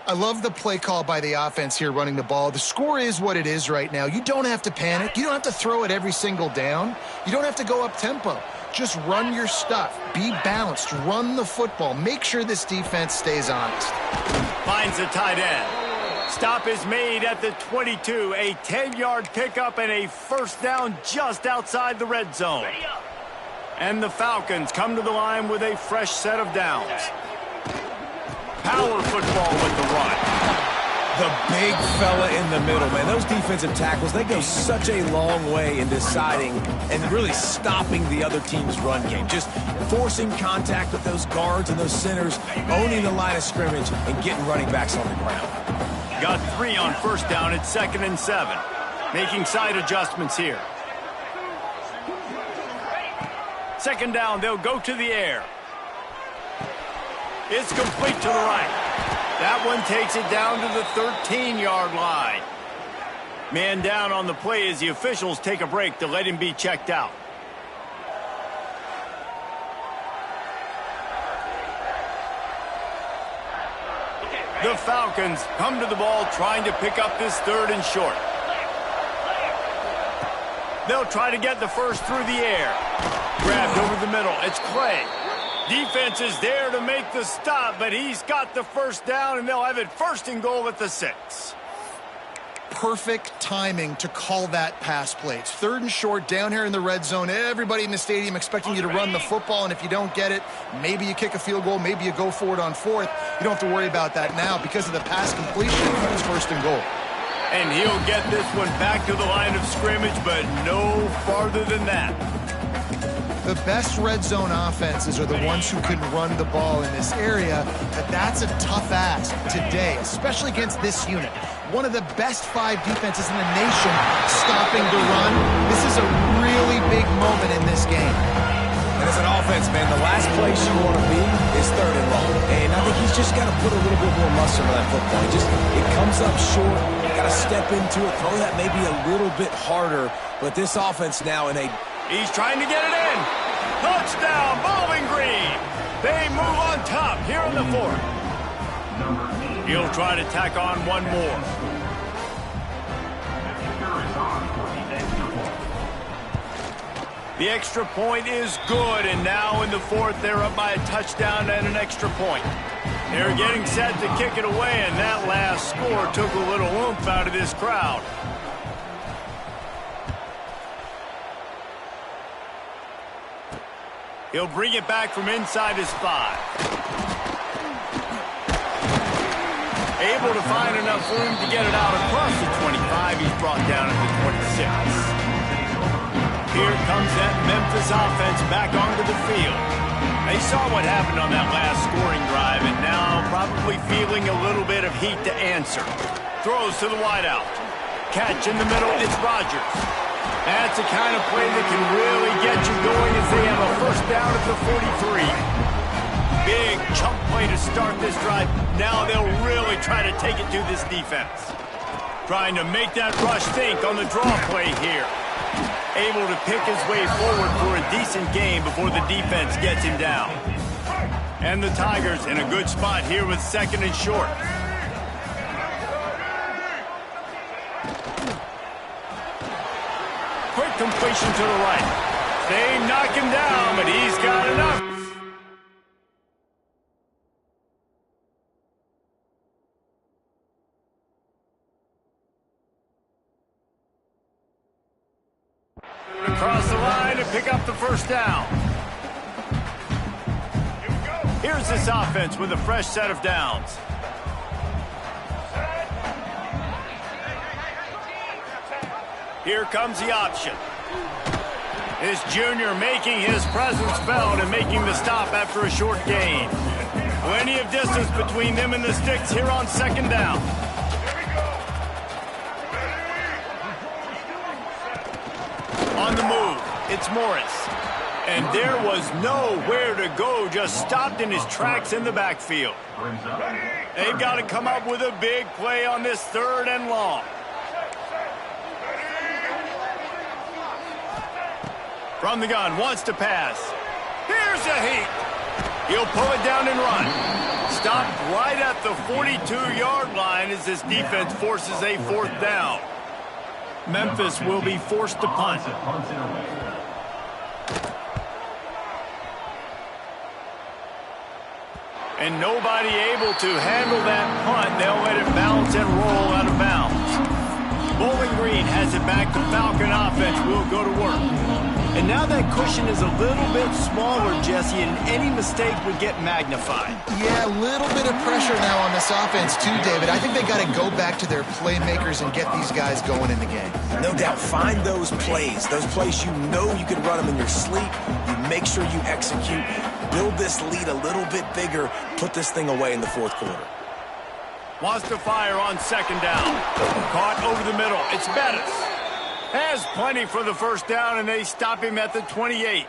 I love the play call by the offense here running the ball. The score is what it is right now. You don't have to panic. You don't have to throw it every single down. You don't have to go up tempo. Just run your stuff. Be balanced. Run the football. Make sure this defense stays honest. Finds the tight end. Stop is made at the 22. A 10-yard pickup and a 1st down just outside the red zone. And the Falcons come to the line with a fresh set of downs. Power football with the run. The big fella in the middle, man. Those defensive tackles, they go such a long way in deciding and really stopping the other team's run game. Just forcing contact with those guards and those centers, owning the line of scrimmage, and getting running backs on the ground. Got 3 on first down at 2nd and 7. Making side adjustments here. 2nd down, they'll go to the air. It's complete to the right. That one takes it down to the 13-yard line. Man down on the play as the officials take a break to let him be checked out. The Falcons come to the ball trying to pick up this 3rd and short. They'll try to get the first through the air. Grabbed over the middle. It's Clay. Defense is there to make the stop, but he's got the first down, and they'll have it 1st and goal at the 6. Perfect timing to call that pass play. It's 3rd and short down here in the red zone. Everybody in the stadium expecting you to run the football, and if you don't get it, maybe you kick a field goal, maybe you go for it on 4th. You don't have to worry about that now because of the pass completion. It's 1st and goal. And he'll get this one back to the line of scrimmage, but no farther than that. The best red zone offenses are the ones who can run the ball in this area, but that's a tough ask today, especially against this unit. One of the best 5 defenses in the nation stopping the run. This is a really big moment in this game. And as an offense, man, the last place you want to be is 3rd and long. And I think he's just got to put a little bit more muscle on that football. It comes up short. Got to step into it, throw that maybe a little bit harder. But this offense now in a... He's trying to get it in. Touchdown, Bowling Green. They move on top here in the 4th. He'll try to tack on one more. The extra point is good, and now in the 4th, they're up by a touchdown and an extra point. They're getting set to kick it away, and that last score took a little oomph out of this crowd. He'll bring it back from inside his 5. Able to find enough room to get it out across the 25. He's brought down at the 26. Here comes that Memphis offense back onto the field. They saw what happened on that last scoring drive, and now probably feeling a little bit of heat to answer. Throws to the wideout. Catch in the middle, it's Rodgers. That's the kind of play that can really get you going as they have a first down at the 43. Big chunk play to start this drive. Now they'll really try to take it to this defense. Trying to make that rush think on the draw play here. Able to pick his way forward for a decent game before the defense gets him down. And the Tigers in a good spot here with 2nd and short. Quick completion to the right. They knock him down, but he's got enough. Across the line to pick up the first down. Here's this offense with a fresh set of downs. Here comes the option. This junior making his presence felt and making the stop after a short gain. Plenty of distance between them and the sticks here on 2nd down. On the move, it's Morris. And there was nowhere to go, just stopped in his tracks in the backfield. They've got to come up with a big play on this 3rd and long. From the gun, wants to pass. Here's a heat. He'll pull it down and run. Stopped right at the 42-yard line as this defense forces a 4th down. Memphis will be forced to punt. And nobody able to handle that punt. They'll let it bounce and roll out of bounds. Bowling Green has it back. The Falcon offense will go to work. And now that cushion is a little bit smaller, Jesse, and any mistake would get magnified. Yeah, a little bit of pressure now on this offense too, David. I think they got to go back to their playmakers and get these guys going in the game. No doubt, find those plays you know you can run them in your sleep. You make sure you execute. Build this lead a little bit bigger. Put this thing away in the fourth quarter. Wants to fire on second down. Caught over the middle. It's Bettis. Has plenty for the first down, and they stop him at the 28.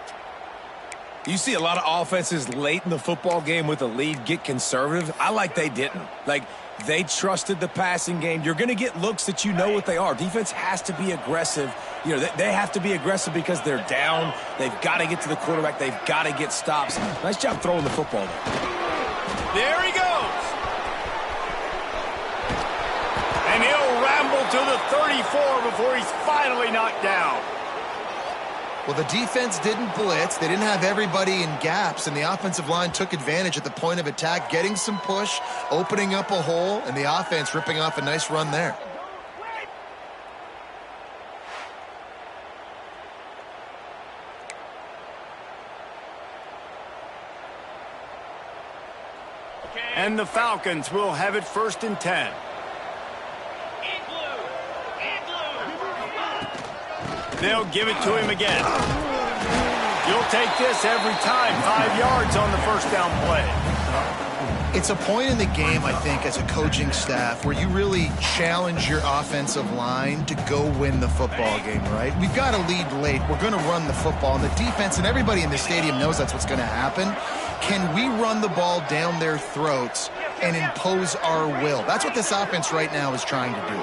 You see a lot of offenses late in the football game with a lead get conservative. I like they didn't. Like, they trusted the passing game. You're going to get looks that you know what they are. Defense has to be aggressive. You know, they have to be aggressive because they're down. They've got to get to the quarterback. They've got to get stops. Nice job throwing the football There he goes. And he'll ramble to the 34 before he's finally knocked down. Well, the defense didn't blitz. They didn't have everybody in gaps, and the offensive line took advantage at the point of attack, getting some push, opening up a hole, and the offense ripping off a nice run there. And the Falcons will have it 1st and 10. They'll give it to him again. You'll take this every time. 5 yards on the first down play. It's a point in the game, I think, as a coaching staff where you really challenge your offensive line to go win the football game, right? We've got to lead late. We're going to run the football. And the defense and everybody in the stadium knows that's what's going to happen. Can we run the ball down their throats and impose our will? That's what this offense right now is trying to do.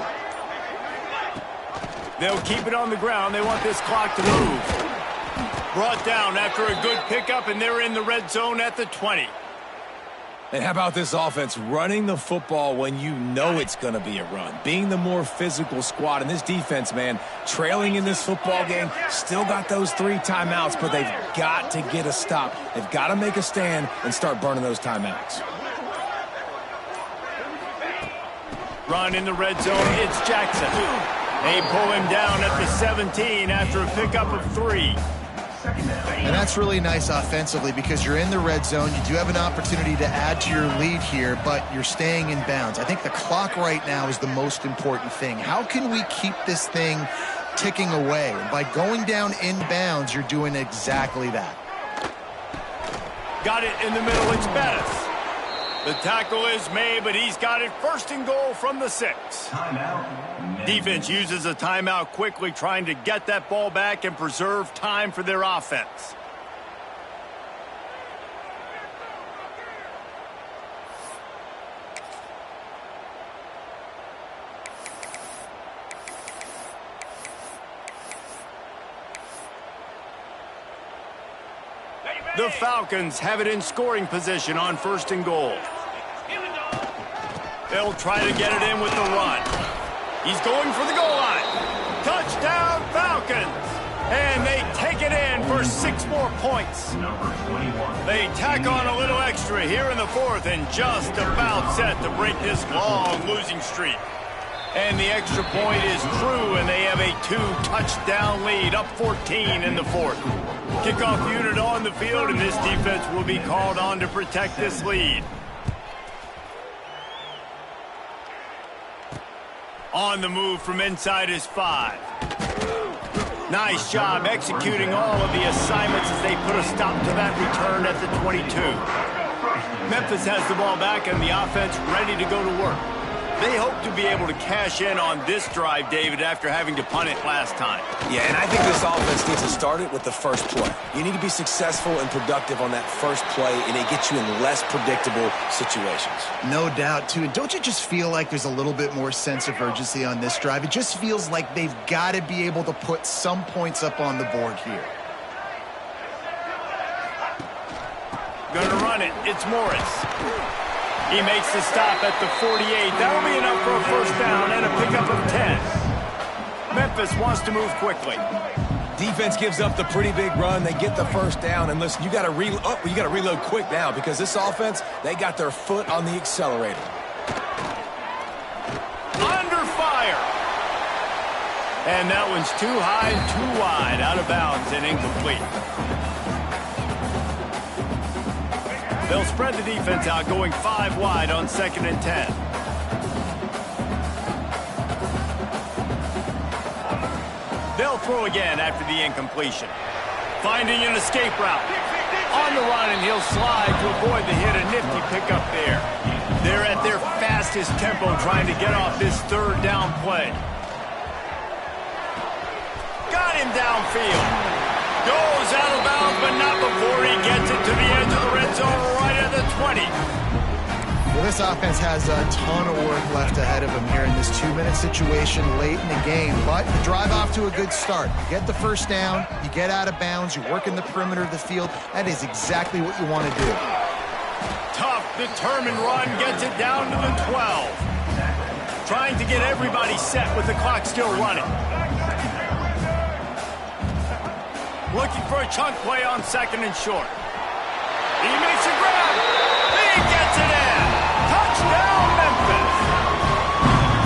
They'll keep it on the ground. They want this clock to move. Brought down after a good pickup, and they're in the red zone at the 20. And how about this offense running the football when you know it's going to be a run? Being the more physical squad. And this defense, man, trailing in this football game, still got those 3 timeouts, but they've got to get a stop. They've got to make a stand and start burning those timeouts. Run in the red zone. It's Jackson. They pull him down at the 17 after a pickup of 3. And that's really nice offensively because you're in the red zone. You do have an opportunity to add to your lead here, but you're staying in bounds. I think the clock right now is the most important thing. How can we keep this thing ticking away? And by going down in bounds, you're doing exactly that. Got it in the middle. It's Bettis. The tackle is made, but he's got it 1st and goal from the 6. Timeout. Defense uses a timeout quickly, trying to get that ball back and preserve time for their offense. The Falcons have it in scoring position on 1st and goal. They'll try to get it in with the run. He's going for the goal line. Touchdown, Falcons! And they take it in for 6 more points. They tack on a little extra here in the 4th and just about set to break this long losing streak. And the extra point is true, and they have a 2-touchdown lead, up 14 in the 4th. Kickoff unit on the field, and this defense will be called on to protect this lead. On the move from inside is 5. Nice job executing all of the assignments as they put a stop to that return at the 22. Memphis has the ball back and the offense ready to go to work. They hope to be able to cash in on this drive, David, after having to punt it last time. Yeah, and I think this offense needs to start it with the first play. You need to be successful and productive on that first play, and it gets you in less predictable situations. No doubt, too. And don't you just feel like there's a little bit more sense of urgency on this drive? It just feels like they've got to be able to put some points up on the board here. Gonna run it. It's Morris. He makes the stop at the 48. That'll be enough for a first down and a pickup of 10. Memphis wants to move quickly. Defense gives up the pretty big run. They get the first down. And listen, you got to reload quick now because this offense, they got their foot on the accelerator. Under fire. And that one's too high and too wide, out of bounds and incomplete. They'll spread the defense out, going 5 wide on 2nd and 10. They'll throw again after the incompletion. Finding an escape route. On the run, and he'll slide to avoid the hit. A nifty pickup there. They're at their fastest tempo trying to get off this 3rd down play. Got him downfield. Goes out of bounds, but not before he gets it to the edge of the red zone right at the 20. Well, this offense has a ton of work left ahead of them here in this 2-minute situation late in the game. But you drive off to a good start. You get the 1st down, you get out of bounds, you work in the perimeter of the field. That is exactly what you want to do. Tough, determined run, gets it down to the 12. Trying to get everybody set with the clock still running. Looking for a chunk play on 2nd and short. He makes a grab. He gets it in. Touchdown, Memphis.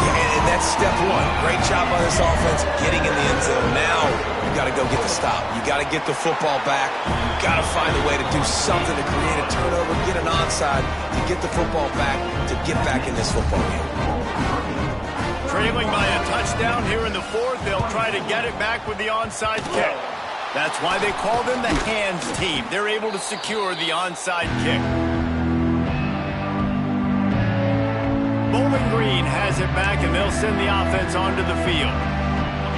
Yeah, and that's step 1. Great job by this offense getting in the end zone. Now you got to go get the stop. You got to get the football back. You got to find a way to do something to create a turnover, get an onside, to get the football back, to get back in this football game. Trailing by a touchdown here in the 4th, they'll try to get it back with the onside kick. That's why they call them the hands team. They're able to secure the onside kick. Bowling Green has it back, and they'll send the offense onto the field.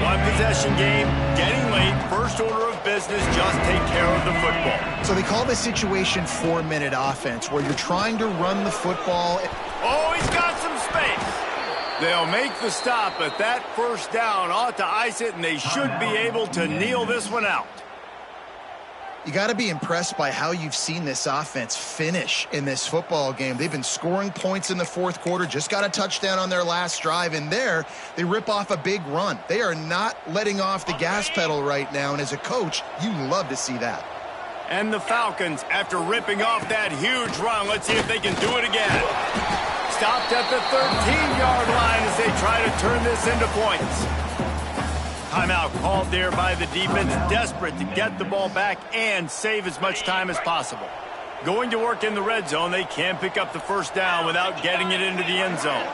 1-possession game, getting late, first order of business, just take care of the football. So they call this situation 4-minute offense, where you're trying to run the football. Oh, he's got some space. They'll make the stop, but that 1st down ought to ice it, and they should be able to kneel this one out. You got to be impressed by how you've seen this offense finish in this football game. They've been scoring points in the 4th quarter, just got a touchdown on their last drive, and there they rip off a big run. They are not letting off the gas pedal right now, and as a coach, you love to see that. And the Falcons, after ripping off that huge run, let's see if they can do it again. Stopped at the 13-yard line as they try to turn this into points. Timeout called there by the defense, desperate to get the ball back and save as much time as possible. Going to work in the red zone, they can pick up the 1st down without getting it into the end zone.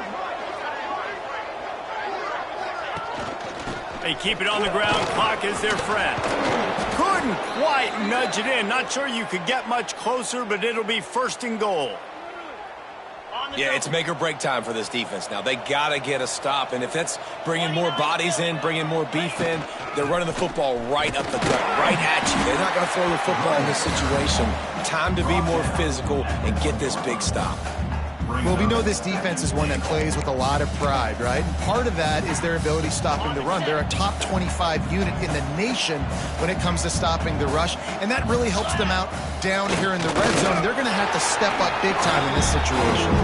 They keep it on the ground, clock is their friend. Couldn't quite nudge it in, not sure you could get much closer, but it'll be 1st and goal. Yeah, it's make or break time for this defense now. They got to get a stop, and if that's bringing more bodies in, bringing more beef in, they're running the football right up the gut, right at you. They're not going to throw the football in this situation. Time to be more physical and get this big stop. Well, we know this defense is one that plays with a lot of pride, right? And part of that is their ability stopping the run. They're a top 25 unit in the nation when it comes to stopping the rush, and that really helps them out down here in the red zone. They're going to have to step up big time in this situation.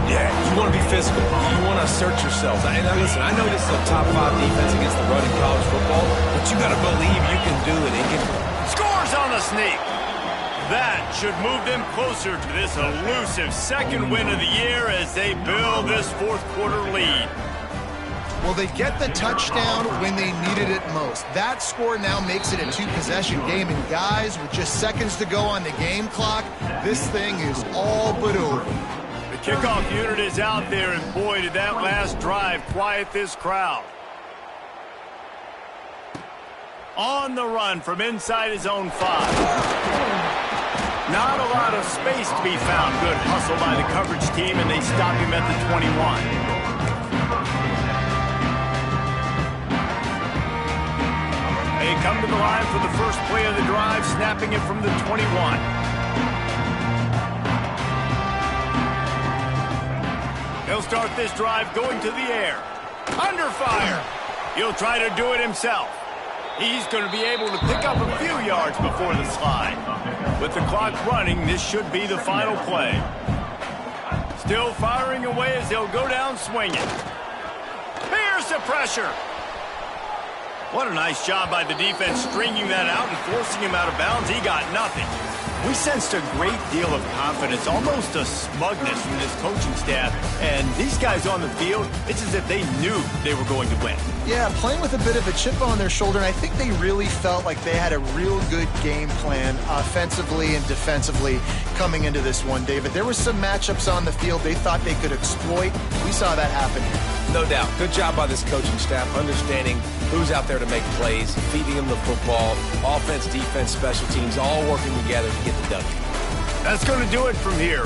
Yeah, you want to be physical. You want to assert yourself. And now listen, I know this is a top 5 defense against the run in college football, but you got to believe you can do it. Scores on the sneak. That should move them closer to this elusive 2nd win of the year as they build this 4th quarter lead. Well, they get the touchdown when they needed it most. That score now makes it a 2-possession game, and guys, with just seconds to go on the game clock, this thing is all but over. The kickoff unit is out there, and boy, did that last drive quiet this crowd. On the run from inside his own 5. Not a lot of space to be found. Good hustle by the coverage team, and they stop him at the 21. They come to the line for the first play of the drive, snapping it from the 21. He'll start this drive going to the air. Under fire. He'll try to do it himself. He's going to be able to pick up a few yards before the slide. With the clock running, this should be the final play. Still firing away as he'll go down swinging. Here's the pressure. What a nice job by the defense stringing that out and forcing him out of bounds. He got nothing. We sensed a great deal of confidence, almost a smugness from this coaching staff. And these guys on the field, it's as if they knew they were going to win. Yeah, playing with a bit of a chip on their shoulder, and I think they really felt like they had a real good game plan offensively and defensively coming into this one, David. There were some matchups on the field they thought they could exploit. We saw that happen here. No doubt. Good job by this coaching staff, understanding who's out there to make plays, feeding them the football, offense, defense, special teams, all working together to get the W. That's going to do it from here.